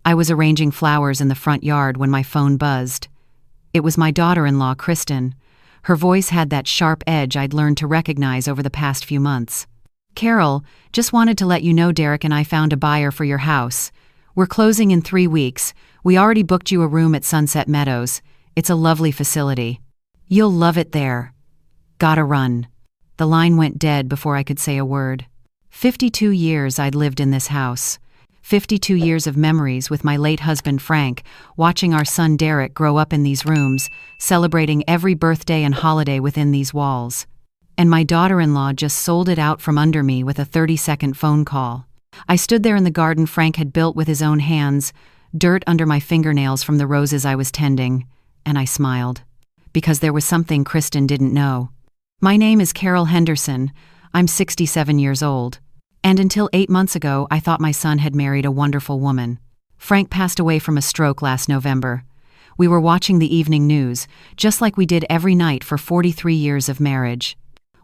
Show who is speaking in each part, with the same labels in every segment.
Speaker 1: I was arranging flowers in the front yard when my phone buzzed. It was my daughter-in-law, Kristen. Her voice had that sharp edge I'd learned to recognize over the past few months. "Carol, just wanted to let you know Derek and I found a buyer for your house. We're closing in 3 weeks. We already booked you a room at Sunset Meadows. It's a lovely facility. You'll love it there. Gotta run." The line went dead before I could say a word. 52 years I'd lived in this house. 52 years of memories with my late husband Frank, watching our son Derek grow up in these rooms, celebrating every birthday and holiday within these walls. And my daughter-in-law just sold it out from under me with a 30-second phone call. I stood there in the garden Frank had built with his own hands, dirt under my fingernails from the roses I was tending, and I smiled. Because there was something Kristen didn't know. My name is Carol Henderson. I'm 67 years old. And until 8 months ago, I thought my son had married a wonderful woman. Frank passed away from a stroke last November. We were watching the evening news, just like we did every night for 43 years of marriage.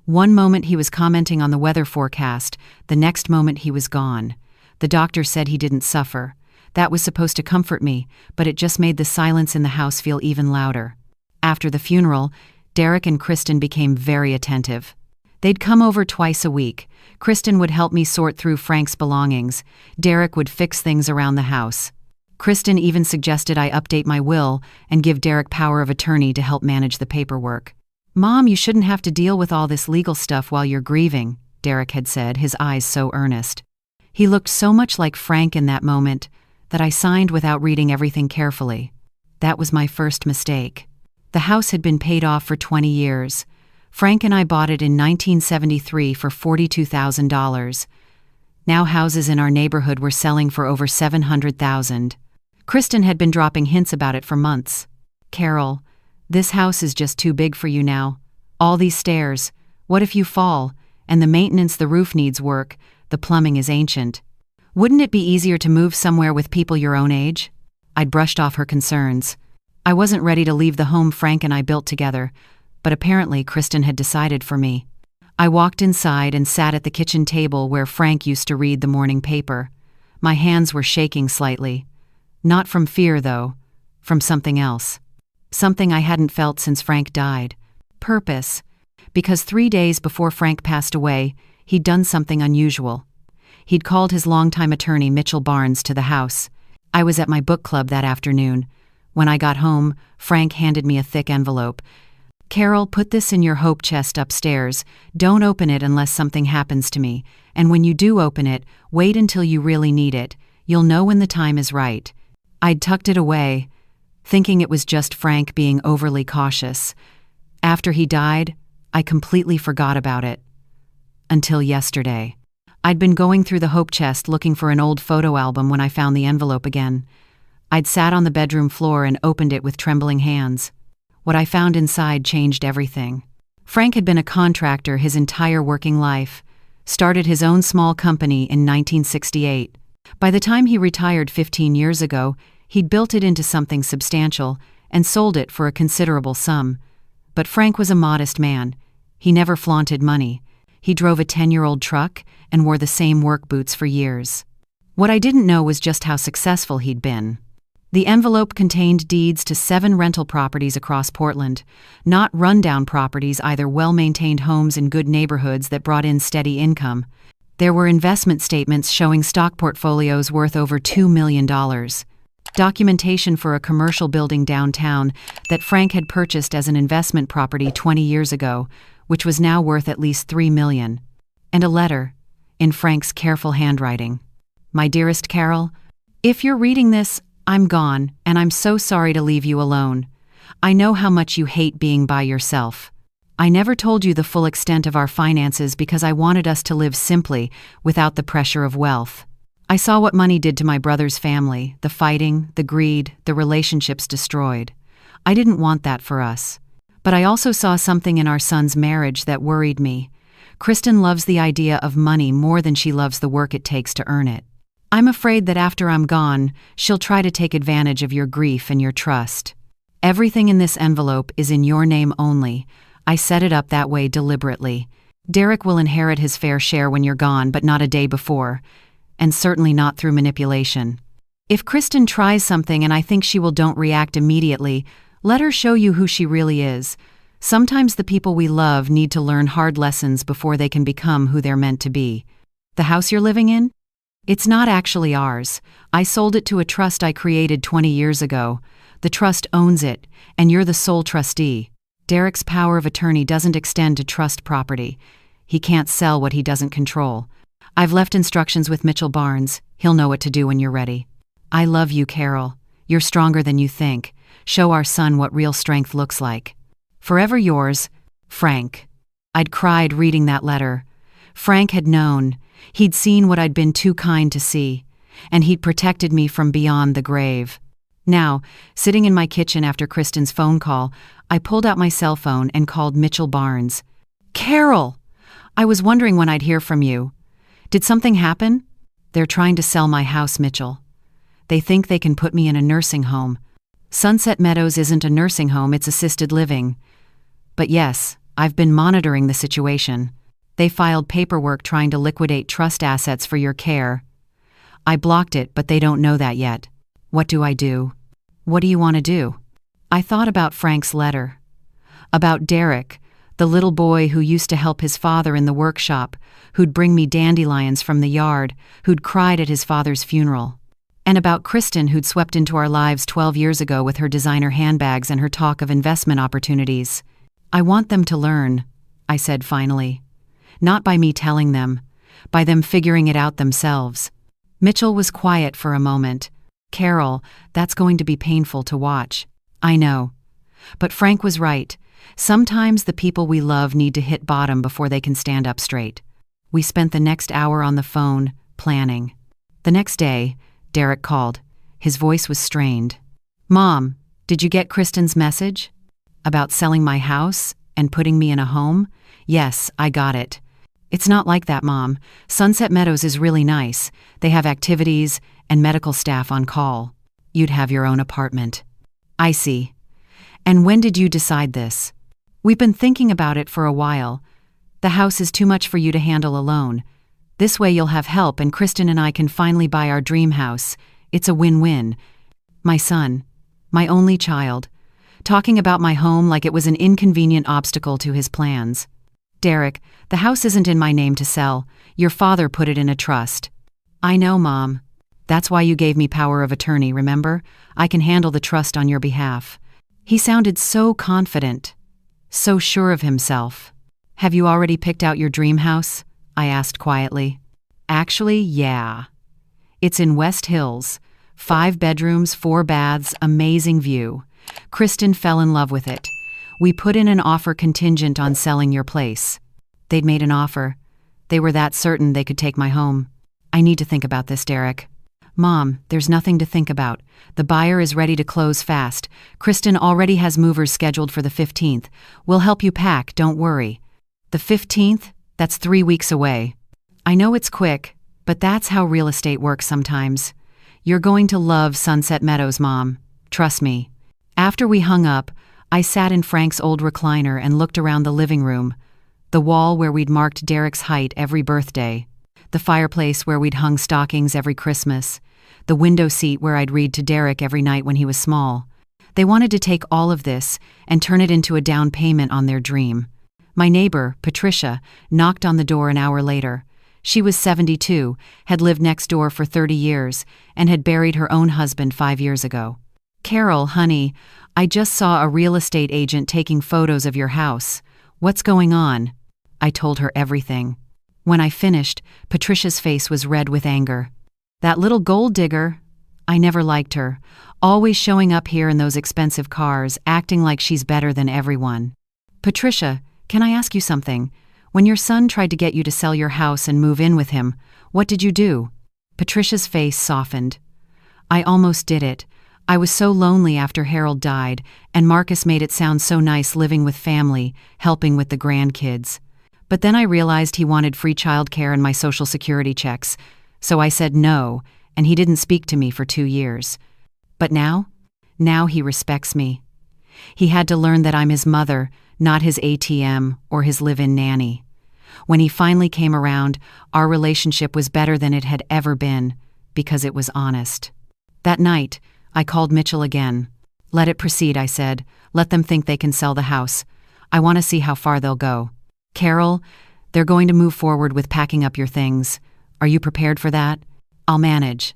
Speaker 1: One moment he was commenting on the weather forecast, the next moment he was gone. The doctor said he didn't suffer. That was supposed to comfort me, but it just made the silence in the house feel even louder. After the funeral, Derek and Kristen became very attentive. They'd come over twice a week. Kristen would help me sort through Frank's belongings. Derek would fix things around the house. Kristen even suggested I update my will and give Derek power of attorney to help manage the paperwork. "Mom, you shouldn't have to deal with all this legal stuff while you're grieving," Derek had said, his eyes so earnest. He looked so much like Frank in that moment that I signed without reading everything carefully. That was my first mistake. The house had been paid off for 20 years. Frank and I bought it in 1973 for $42,000. Now houses in our neighborhood were selling for over $700,000. Kristen had been dropping hints about it for months. "Carol, this house is just too big for you now. All these stairs. What if you fall? And the maintenance, the roof needs work. The plumbing is ancient. Wouldn't it be easier to move somewhere with people your own age?" I'd brushed off her concerns. I wasn't ready to leave the home Frank and I built together, but apparently Kristen had decided for me. I walked inside and sat at the kitchen table where Frank used to read the morning paper. My hands were shaking slightly. Not from fear, though. From something else. Something I hadn't felt since Frank died. Purpose. Because 3 days before Frank passed away, he'd done something unusual. He'd called his longtime attorney, Mitchell Barnes, to the house. I was at my book club that afternoon. When I got home, Frank handed me a thick envelope. "Carol, put this in your hope chest upstairs. Don't open it unless something happens to me. And when you do open it, wait until you really need it. You'll know when the time is right." I'd tucked it away, thinking it was just Frank being overly cautious. After he died, I completely forgot about it. Until yesterday. I'd been going through the hope chest looking for an old photo album when I found the envelope again. I'd sat on the bedroom floor and opened it with trembling hands. What I found inside changed everything. Frank had been a contractor his entire working life, started his own small company in 1968. By the time he retired 15 years ago, he'd built it into something substantial and sold it for a considerable sum. But Frank was a modest man. He never flaunted money. He drove a 10-year-old truck and wore the same work boots for years. What I didn't know was just how successful he'd been. The envelope contained deeds to 7 rental properties across Portland, not rundown properties, either well-maintained homes in good neighborhoods that brought in steady income. There were investment statements showing stock portfolios worth over $2 million. Documentation for a commercial building downtown that Frank had purchased as an investment property 20 years ago, which was now worth at least $3 million. And a letter, in Frank's careful handwriting. "My dearest Carol, if you're reading this, I'm gone, and I'm so sorry to leave you alone. I know how much you hate being by yourself. I never told you the full extent of our finances because I wanted us to live simply, without the pressure of wealth. I saw what money did to my brother's family, the fighting, the greed, the relationships destroyed. I didn't want that for us. But I also saw something in our son's marriage that worried me. Kristen loves the idea of money more than she loves the work it takes to earn it. I'm afraid that after I'm gone, she'll try to take advantage of your grief and your trust. Everything in this envelope is in your name only. I set it up that way deliberately. Derek will inherit his fair share when you're gone, but not a day before, and certainly not through manipulation. If Kristen tries something and I think she will don't react immediately, let her show you who she really is. Sometimes the people we love need to learn hard lessons before they can become who they're meant to be. The house you're living in? It's not actually ours. I sold it to a trust I created 20 years ago. The trust owns it, and you're the sole trustee. Derek's power of attorney doesn't extend to trust property. He can't sell what he doesn't control. I've left instructions with Mitchell Barnes. He'll know what to do when you're ready. I love you, Carol. You're stronger than you think. Show our son what real strength looks like. Forever yours, Frank. I'd cried reading that letter. Frank had known. He'd seen what I'd been too kind to see, and he'd protected me from beyond the grave. Now, sitting in my kitchen after Kristen's phone call, I pulled out my cell phone and called Mitchell Barnes. Carol! I was wondering when I'd hear from you. Did something happen? They're trying to sell my house, Mitchell. They think they can put me in a nursing home. Sunset Meadows isn't a nursing home, it's assisted living. But yes, I've been monitoring the situation. They filed paperwork trying to liquidate trust assets for your care. I blocked it, but they don't know that yet. What do I do? What do you want to do? I thought about Frank's letter. About Derek, the little boy who used to help his father in the workshop, who'd bring me dandelions from the yard, who'd cried at his father's funeral. And about Kristen, who'd swept into our lives 12 years ago with her designer handbags and her talk of investment opportunities. I want them to learn, I said finally. Not by me telling them, by them figuring it out themselves. Mitchell was quiet for a moment. Carol, that's going to be painful to watch. I know. But Frank was right. Sometimes the people we love need to hit bottom before they can stand up straight. We spent the next hour on the phone, planning. The next day, Derek called. His voice was strained. Mom, did you get Kristen's message? About selling my house and putting me in a home? Yes, I got it. It's not like that, Mom. Sunset Meadows is really nice. They have activities and medical staff on call. You'd have your own apartment. I see. And when did you decide this? We've been thinking about it for a while. The house is too much for you to handle alone. This way you'll have help and Kristen and I can finally buy our dream house. It's a win-win. My son, my only child, talking about my home like it was an inconvenient obstacle to his plans. Derek, the house isn't in my name to sell. Your father put it in a trust. I know, Mom. That's why you gave me power of attorney, remember? I can handle the trust on your behalf. He sounded so confident, so sure of himself. Have you already picked out your dream house? I asked quietly. Actually, yeah. It's in West Hills. 5 bedrooms, 4 baths, amazing view. Kristen fell in love with it. We put in an offer contingent on selling your place. They'd made an offer. They were that certain they could take my home. I need to think about this, Derek. Mom, there's nothing to think about. The buyer is ready to close fast. Kristen already has movers scheduled for the 15th. We'll help you pack, don't worry. The 15th? That's 3 weeks away. I know it's quick, but that's how real estate works sometimes. You're going to love Sunset Meadows, Mom. Trust me. After we hung up, I sat in Frank's old recliner and looked around the living room, the wall where we'd marked Derek's height every birthday, the fireplace where we'd hung stockings every Christmas, the window seat where I'd read to Derek every night when he was small. They wanted to take all of this and turn it into a down payment on their dream. My neighbor, Patricia, knocked on the door an hour later. She was 72, had lived next door for 30 years, and had buried her own husband 5 years ago. Carol, honey, I just saw a real estate agent taking photos of your house. What's going on? I told her everything. When I finished, Patricia's face was red with anger. That little gold digger. I never liked her, always showing up here in those expensive cars, acting like she's better than everyone. Patricia, can I ask you something? When your son tried to get you to sell your house and move in with him, what did you do? Patricia's face softened. I almost did it. I was so lonely after Harold died, and Marcus made it sound so nice living with family, helping with the grandkids. But then I realized he wanted free childcare and my Social Security checks, so I said no, and he didn't speak to me for 2 years. But now he respects me. He had to learn that I'm his mother, not his ATM or his live-in nanny. When he finally came around, our relationship was better than it had ever been, because it was honest. That night, I called Mitchell again. Let it proceed, I said. Let them think they can sell the house. I want to see how far they'll go. Carol, they're going to move forward with packing up your things. Are you prepared for that? I'll manage.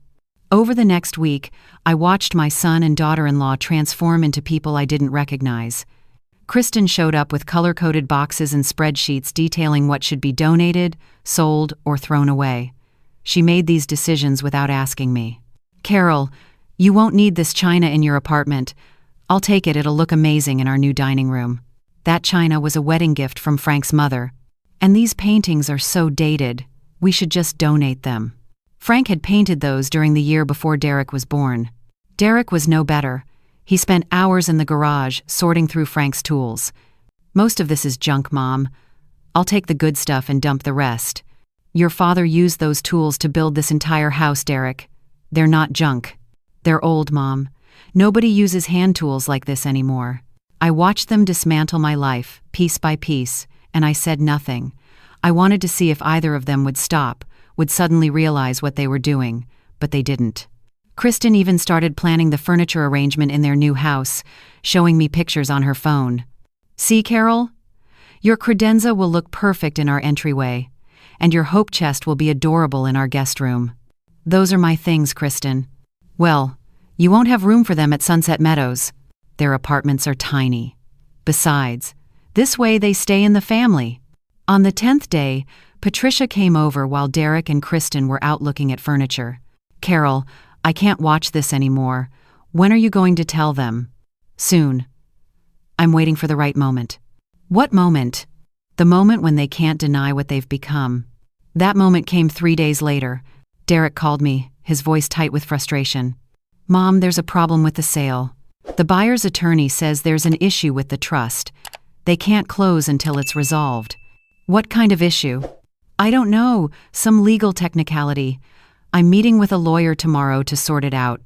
Speaker 1: Over the next week, I watched my son and daughter-in-law transform into people I didn't recognize. Kristen showed up with color-coded boxes and spreadsheets detailing what should be donated, sold, or thrown away. She made these decisions without asking me. Carol, you won't need this china in your apartment. I'll take it, it'll look amazing in our new dining room. That china was a wedding gift from Frank's mother. And these paintings are so dated, we should just donate them. Frank had painted those during the year before Derek was born. Derek was no better. He spent hours in the garage sorting through Frank's tools. Most of this is junk, Mom. I'll take the good stuff and dump the rest. Your father used those tools to build this entire house, Derek. They're not junk. They're old, Mom. Nobody uses hand tools like this anymore. I watched them dismantle my life, piece by piece, and I said nothing. I wanted to see if either of them would stop, would suddenly realize what they were doing, but they didn't. Kristen even started planning the furniture arrangement in their new house, showing me pictures on her phone. See, Carol? Your credenza will look perfect in our entryway, and your hope chest will be adorable in our guest room. Those are my things, Kristen. Well, you won't have room for them at Sunset Meadows. Their apartments are tiny. Besides, this way they stay in the family. On the 10th day, Patricia came over while Derek and Kristen were out looking at furniture. Carol, I can't watch this anymore. When are you going to tell them? Soon. I'm waiting for the right moment. What moment? The moment when they can't deny what they've become. That moment came 3 days later. Derek called me, his voice tight with frustration. Mom, there's a problem with the sale. The buyer's attorney says there's an issue with the trust. They can't close until it's resolved. What kind of issue? I don't know, some legal technicality. I'm meeting with a lawyer tomorrow to sort it out.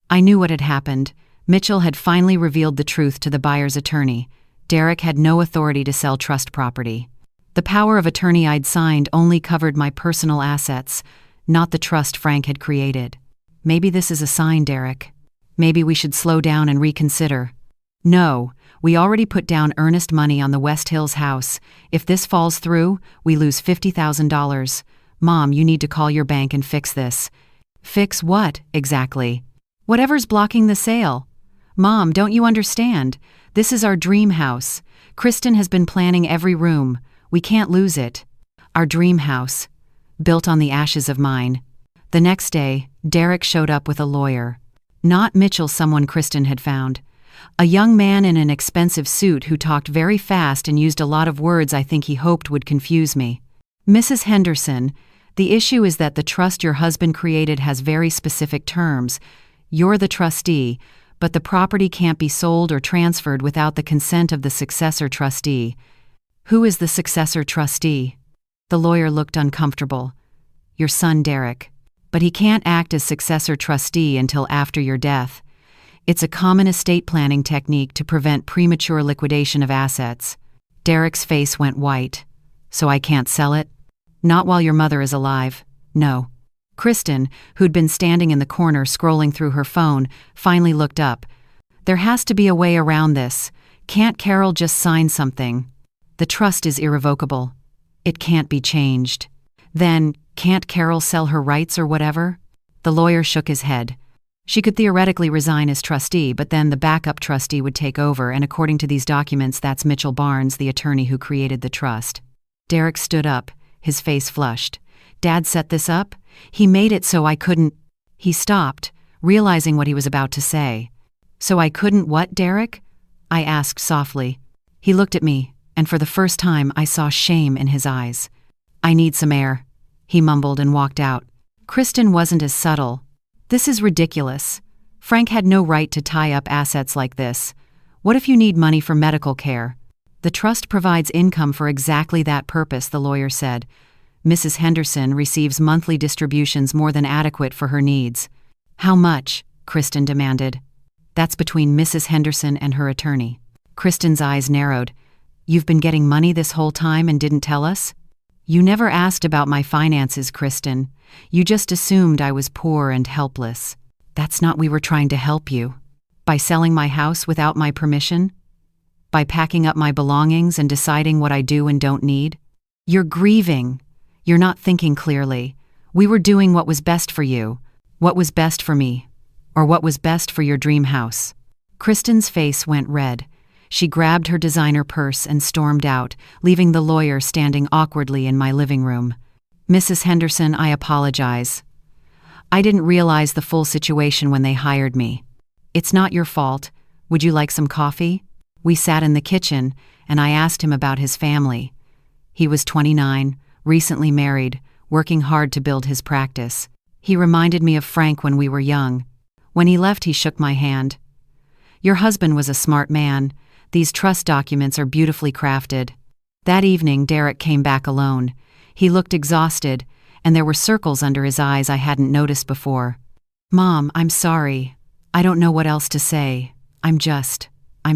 Speaker 1: I knew what had happened. Mitchell had finally revealed the truth to the buyer's attorney. Derek had no authority to sell trust property. The power of attorney I'd signed only covered my personal assets, not the trust Frank had created. Maybe this is a sign, Derek. Maybe we should slow down and reconsider. No, we already put down earnest money on the West Hills house. If this falls through, we lose $50,000. Mom, you need to call your bank and fix this. Fix what, exactly? Whatever's blocking the sale. Mom, don't you understand? This is our dream house. Kristen has been planning every room. We can't lose it. Our dream house. Built on the ashes of mine. The next day, Derek showed up with a lawyer. Not Mitchell, someone Kristen had found. A young man in an expensive suit who talked very fast and used a lot of words I think he hoped would confuse me. Mrs. Henderson, the issue is that the trust your husband created has very specific terms. You're the trustee, but the property can't be sold or transferred without the consent of the successor trustee. Who is the successor trustee? The lawyer looked uncomfortable. Your son, Derek. But he can't act as successor trustee until after your death. It's a common estate planning technique to prevent premature liquidation of assets. Derek's face went white. So I can't sell it? Not while your mother is alive. No. Kristen, who'd been standing in the corner scrolling through her phone, finally looked up. There has to be a way around this. Can't Carol just sign something? The trust is irrevocable. It can't be changed. Then, can't Carol sell her rights or whatever? The lawyer shook his head. She could theoretically resign as trustee, but then the backup trustee would take over, and according to these documents, that's Mitchell Barnes, the attorney who created the trust. Derek stood up, his face flushed. Dad set this up? He made it so I couldn't... He stopped, realizing what he was about to say. So I couldn't what, Derek? I asked softly. He looked at me, and for the first time I saw shame in his eyes. I need some air, he mumbled and walked out. Kristen wasn't as subtle. This is ridiculous. Frank had no right to tie up assets like this. What if you need money for medical care? The trust provides income for exactly that purpose, the lawyer said. Mrs. Henderson receives monthly distributions more than adequate for her needs. How much? Kristen demanded. That's between Mrs. Henderson and her attorney. Kristen's eyes narrowed. You've been getting money this whole time and didn't tell us? You never asked about my finances, Kristen. You just assumed I was poor and helpless. That's not we were trying to help you. By selling my house without my permission? By packing up my belongings and deciding what I do and don't need? You're grieving. You're not thinking clearly. We were doing what was best for you, what was best for me, or what was best for your dream house. Kristen's face went red. She grabbed her designer purse and stormed out, leaving the lawyer standing awkwardly in my living room. Mrs. Henderson, I apologize. I didn't realize the full situation when they hired me. It's not your fault. Would you like some coffee? We sat in the kitchen, and I asked him about his family. He was 29, recently married, working hard to build his practice. He reminded me of Frank when we were young. When he left, he shook my hand. Your husband was a smart man. These trust documents are beautifully crafted. That evening, Derek came back alone. He looked exhausted, and there were circles under his eyes I hadn't noticed before. Mom, I'm sorry. I don't know what else to say. I'm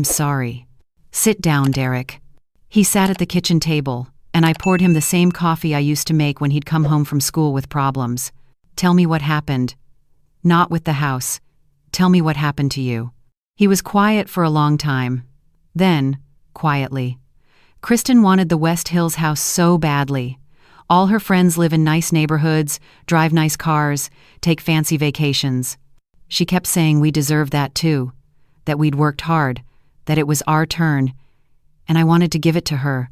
Speaker 1: sorry. Sit down, Derek. He sat at the kitchen table, and I poured him the same coffee I used to make when he'd come home from school with problems. Tell me what happened. Not with the house. Tell me what happened to you. He was quiet for a long time. Then, quietly, Kristen wanted the West Hills house so badly. All her friends live in nice neighborhoods, drive nice cars, take fancy vacations. She kept saying we deserved that too, that we'd worked hard, that it was our turn, and I wanted to give it to her.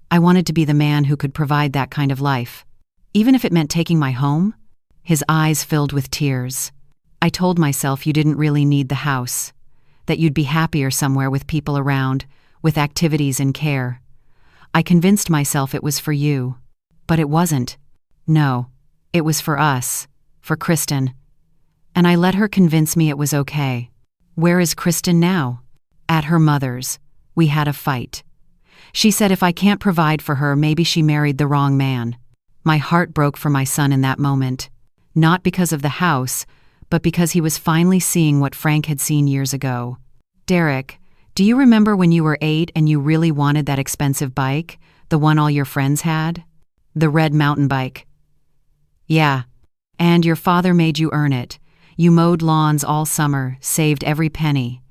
Speaker 1: I wanted to be the man who could provide that kind of life, even if it meant taking my home. His eyes filled with tears. I told myself you didn't really need the house, that you'd be happier somewhere with people around, with activities and care. I convinced myself it was for you, but it wasn't. No, it was for us, for Kristen. And I let her convince me it was okay. Where is Kristen now? At her mother's. We had a fight. She said if I can't provide for her, maybe she married the wrong man. My heart broke for my son in that moment. Not because of the house, but because he was finally seeing what Frank had seen years ago. Derek, do you remember when you were 8 and you really wanted that expensive bike, the one all your friends had? The red mountain bike. Yeah. And your father made you earn it. You mowed lawns all summer, saved every penny.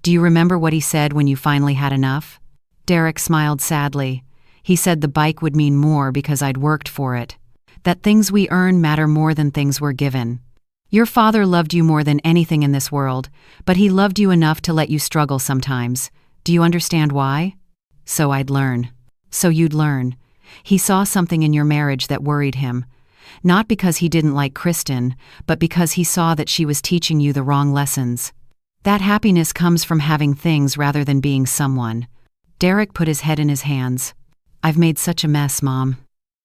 Speaker 1: Do you remember what he said when you finally had enough? Derek smiled sadly. He said the bike would mean more because I'd worked for it. That things we earn matter more than things we're given. Your father loved you more than anything in this world, but he loved you enough to let you struggle sometimes. Do you understand why? So I'd learn. So you'd learn. He saw something in your marriage that worried him. Not because he didn't like Kristen, but because he saw that she was teaching you the wrong lessons. That happiness comes from having things rather than being someone. Derek put his head in his hands. I've made such a mess, Mom.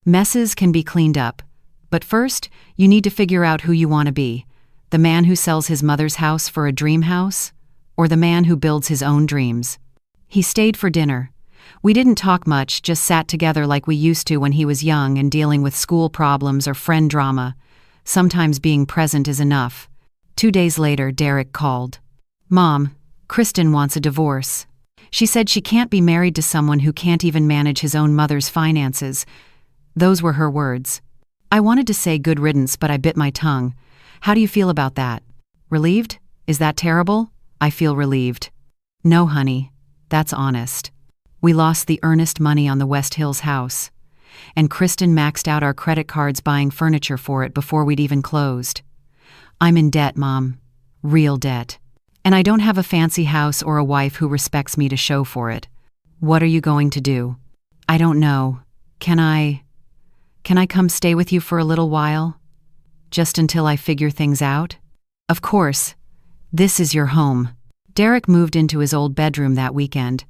Speaker 1: Messes can be cleaned up. But first, you need to figure out who you want to be. The man who sells his mother's house for a dream house? Or the man who builds his own dreams? He stayed for dinner. We didn't talk much, just sat together like we used to when he was young and dealing with school problems or friend drama. Sometimes being present is enough. 2 days later, Derek called. Mom, Kristen wants a divorce. She said she can't be married to someone who can't even manage his own mother's finances. Those were her words. I wanted to say good riddance, but I bit my tongue. How do you feel about that? Relieved? Is that terrible? I feel relieved. No, honey. That's honest. We lost the earnest money on the West Hills house. And Kristen maxed out our credit cards buying furniture for it before we'd even closed. I'm in debt, Mom. Real debt. And I don't have a fancy house or a wife who respects me to show for it. What are you going to do? I don't know. Can I come stay with you for a little while? Just until I figure things out? Of course. This is your home. Derek moved into his old bedroom that weekend.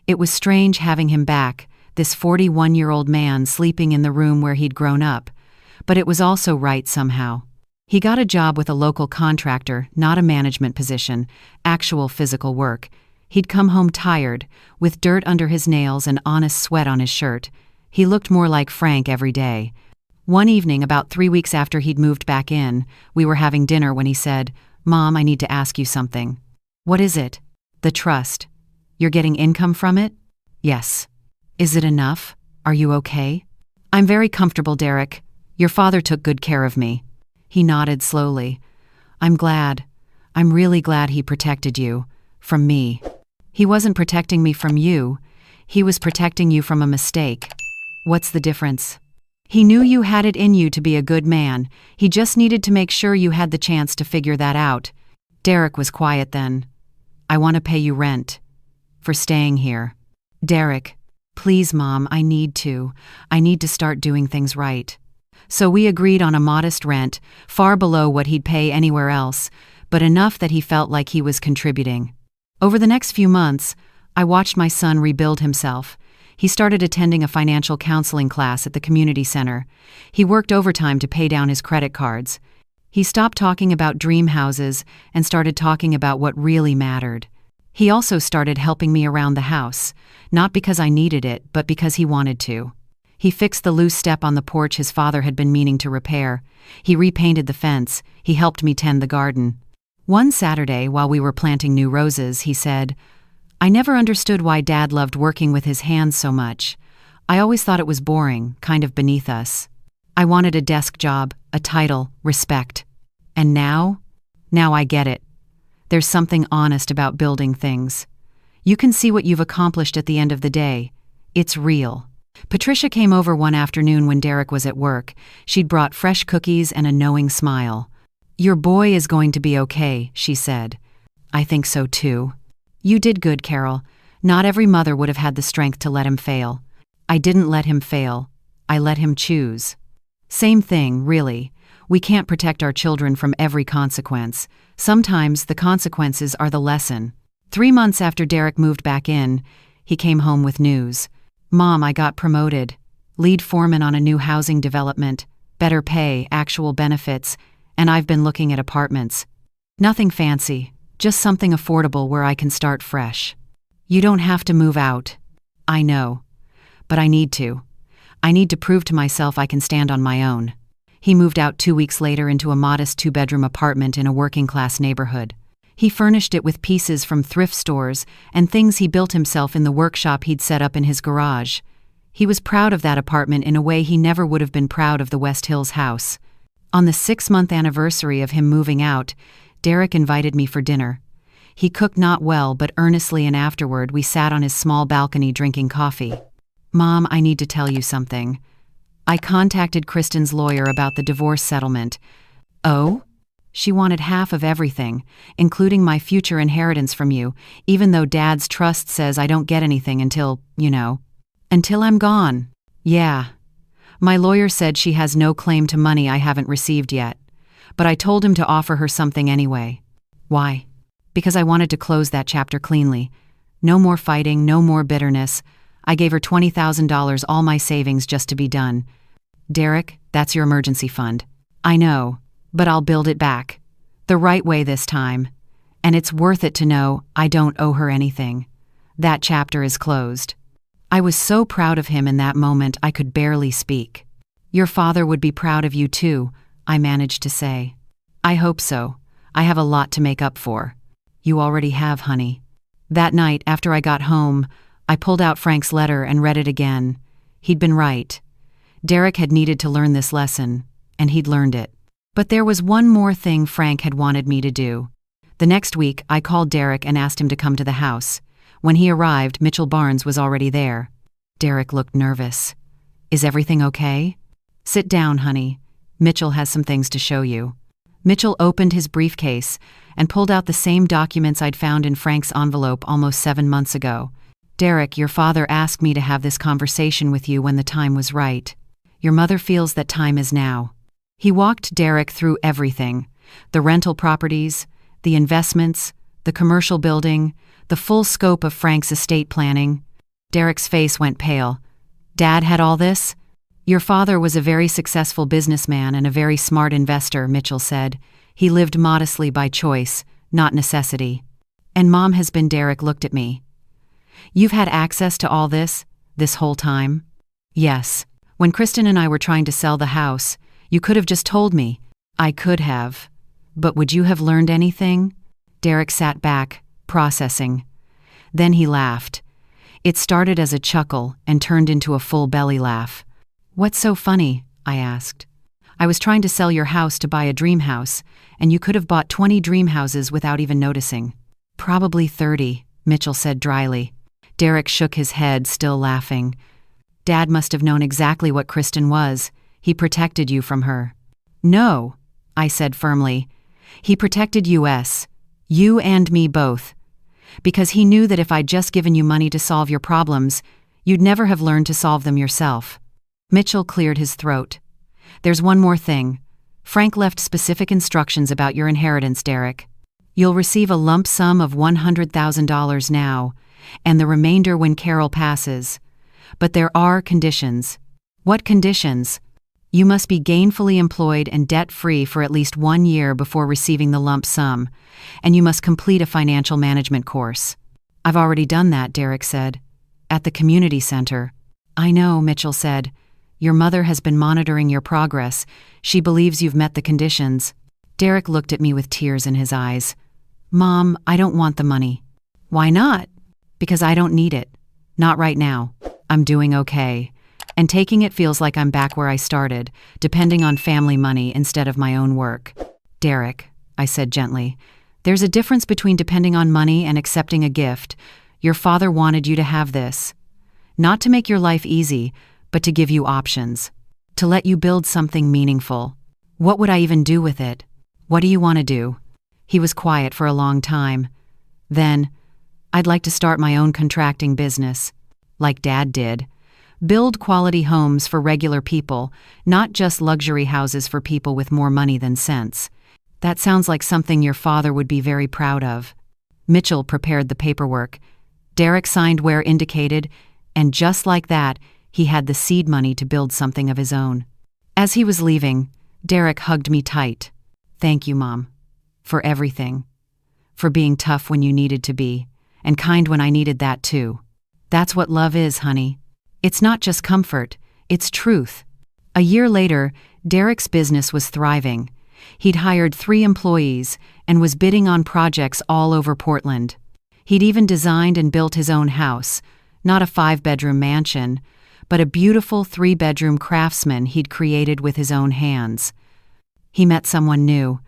Speaker 1: It was strange having him back, this 41-year-old man sleeping in the room where he'd grown up, but it was also right somehow. He got a job with a local contractor, not a management position, actual physical work. He'd come home tired, with dirt under his nails and honest sweat on his shirt. He looked more like Frank every day. One evening, about 3 weeks after he'd moved back in, we were having dinner when he said, Mom, I need to ask you something. What is it? The trust. You're getting income from it? Yes. Is it enough? Are you okay? I'm very comfortable, Derek. Your father took good care of me. He nodded slowly. I'm glad. I'm really glad he protected you. From me. He wasn't protecting me from you. He was protecting you from a mistake. What's the difference? He knew you had it in you to be a good man. He just needed to make sure you had the chance to figure that out. Derek was quiet then. I want to pay you rent. For staying here. Derek. Please, Mom, I need to. I need to start doing things right. So we agreed on a modest rent, far below what he'd pay anywhere else, but enough that he felt like he was contributing. Over the next few months, I watched my son rebuild himself. He started attending a financial counseling class at the community center. He worked overtime to pay down his credit cards. He stopped talking about dream houses and started talking about what really mattered. He also started helping me around the house, not because I needed it, but because he wanted to. He fixed the loose step on the porch his father had been meaning to repair. He repainted the fence. He helped me tend the garden. One Saturday, while we were planting new roses, he said, I never understood why Dad loved working with his hands so much. I always thought it was boring, kind of beneath us. I wanted a desk job, a title, respect. And now? Now I get it. There's something honest about building things. You can see what you've accomplished at the end of the day. It's real. Patricia came over one afternoon when Derek was at work. She'd brought fresh cookies and a knowing smile. Your boy is going to be okay, she said. I think so too. You did good, Carol. Not every mother would have had the strength to let him fail. I didn't let him fail. I let him choose. Same thing, really. We can't protect our children from every consequence. Sometimes the consequences are the lesson. 3 months after Derek moved back in, he came home with news. Mom, I got promoted. Lead foreman on a new housing development. Better pay, actual benefits. And I've been looking at apartments. Nothing fancy, just something affordable where I can start fresh. You don't have to move out. I know. But I need to. I need to prove to myself I can stand on my own. He moved out 2 weeks later into a modest 2-bedroom apartment in a working-class neighborhood. He furnished it with pieces from thrift stores and things he built himself in the workshop he'd set up in his garage. He was proud of that apartment in a way he never would have been proud of the West Hills house. On the 6-month anniversary of him moving out, Derek invited me for dinner. He cooked not well, but earnestly, and afterward we sat on his small balcony drinking coffee. Mom, I need to tell you something. I contacted Kristen's lawyer about the divorce settlement. Oh? She wanted half of everything, including my future inheritance from you, even though Dad's trust says I don't get anything until I'm gone. Yeah. My lawyer said she has no claim to money I haven't received yet, but I told him to offer her something anyway. Why? Because I wanted to close that chapter cleanly. No more fighting, no more bitterness. I gave her $20,000, all my savings, just to be done. Derek, that's your emergency fund. I know, but I'll build it back. The right way this time. And it's worth it to know I don't owe her anything. That chapter is closed. I was so proud of him in that moment I could barely speak. Your father would be proud of you too, I managed to say. I hope so. I have a lot to make up for. You already have, honey. That night, after I got home, I pulled out Frank's letter and read it again. He'd been right. Derek had needed to learn this lesson, and he'd learned it. But there was one more thing Frank had wanted me to do. The next week, I called Derek and asked him to come to the house. When he arrived, Mitchell Barnes was already there. Derek looked nervous. Is everything okay? Sit down, honey. Mitchell has some things to show you. Mitchell opened his briefcase and pulled out the same documents I'd found in Frank's envelope almost 7 months ago. Derek, your father asked me to have this conversation with you when the time was right. Your mother feels that time is now. He walked Derek through everything. The rental properties, the investments, the commercial building, the full scope of Frank's estate planning. Derek's face went pale. Dad had all this? Your father was a very successful businessman and a very smart investor, Mitchell said. He lived modestly by choice, not necessity. And Mom has been. Derek looked at me. You've had access to all this whole time? Yes. When Kristen and I were trying to sell the house, you could have just told me. I could have. But would you have learned anything? Derek sat back, processing. Then he laughed. It started as a chuckle and turned into a full belly laugh. What's so funny? I asked. I was trying to sell your house to buy a dream house, and you could have bought 20 dream houses without even noticing." "Probably 30, Mitchell said dryly. Derek shook his head, still laughing. "Dad must have known exactly what Kristen was. He protected you from her." "No," I said firmly. "He protected us. You and me both. Because he knew that if I'd just given you money to solve your problems, you'd never have learned to solve them yourself." Mitchell cleared his throat. "There's one more thing. Frank left specific instructions about your inheritance, Derek. You'll receive a lump sum of $100,000 now, and the remainder when Carol passes. But there are conditions." "What conditions?" "You must be gainfully employed and debt-free for at least 1 year before receiving the lump sum, and you must complete a financial management course." "I've already done that," Derek said. "At the community center." "I know," Mitchell said. "Your mother has been monitoring your progress. She believes you've met the conditions." Derek looked at me with tears in his eyes. "Mom, I don't want the money." "Why not?" "Because I don't need it. Not right now. I'm doing okay. And taking it feels like I'm back where I started, depending on family money instead of my own work." "Derek," I said gently, "there's a difference between depending on money and accepting a gift. Your father wanted you to have this. Not to make your life easy, but to give you options. To let you build something meaningful. What would I even do with it? What do you want to do?" He was quiet for a long time. Then, "I'd like to start my own contracting business. Like Dad did. Build quality homes for regular people, not just luxury houses for people with more money than sense. That sounds like something your father would be very proud of." Mitchell prepared the paperwork. Derek signed where indicated, and just like that, he had the seed money to build something of his own. As he was leaving, Derek hugged me tight. "Thank you, Mom. For everything. For being tough when you needed to be, and kind when I needed that too. That's what love is, honey. It's not just comfort, it's truth." A year later, Derek's business was thriving. He'd hired 3 employees and was bidding on projects all over Portland. He'd even designed and built his own house, not a 5-bedroom mansion, but a beautiful 3-bedroom craftsman he'd created with his own hands. He met someone new.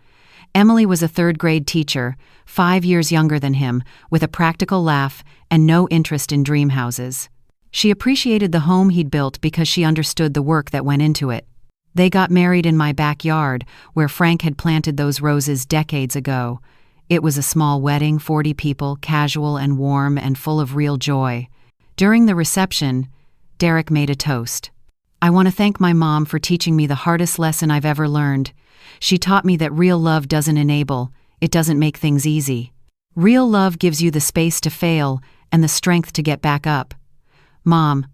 Speaker 1: Emily was a 3rd-grade teacher, 5 years younger than him, with a practical laugh and no interest in dream houses. She appreciated the home he'd built because she understood the work that went into it. They got married in my backyard, where Frank had planted those roses decades ago. It was a small wedding, 40 people, casual and warm and full of real joy. During the reception, Derek made a toast. "I want to thank my mom for teaching me the hardest lesson I've ever learned. She taught me that real love doesn't enable, it doesn't make things easy. Real love gives you the space to fail and the strength to get back up. Mom,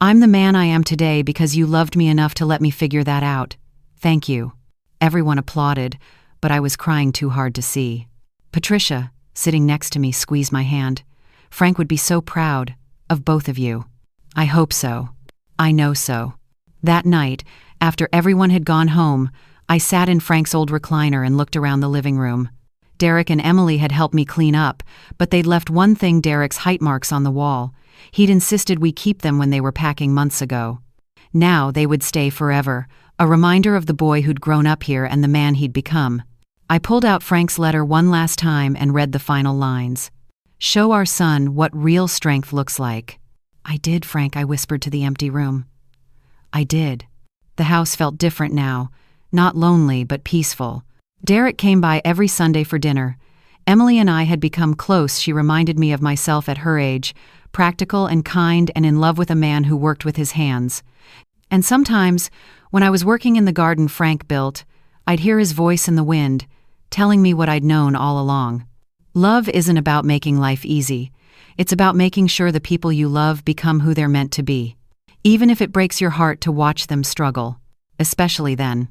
Speaker 1: I'm the man I am today because you loved me enough to let me figure that out. Thank you." Everyone applauded, but I was crying too hard to see. Patricia, sitting next to me, squeezed my hand. "Frank would be so proud of both of you." "I hope so. I know so." That night, after everyone had gone home, I sat in Frank's old recliner and looked around the living room. Derek and Emily had helped me clean up, but they'd left one thing: Derek's height marks on the wall. He'd insisted we keep them when they were packing months ago. Now they would stay forever, a reminder of the boy who'd grown up here and the man he'd become. I pulled out Frank's letter one last time and read the final lines. "Show our son what real strength looks like." "I did, Frank," I whispered to the empty room. I did. The house felt different now, not lonely but peaceful. Derek came by every Sunday for dinner. Emily and I had become close. She reminded me of myself at her age, practical and kind and in love with a man who worked with his hands. And sometimes, when I was working in the garden Frank built, I'd hear his voice in the wind, telling me what I'd known all along. Love isn't about making life easy. It's about making sure the people you love become who they're meant to be, even if it breaks your heart to watch them struggle, especially then.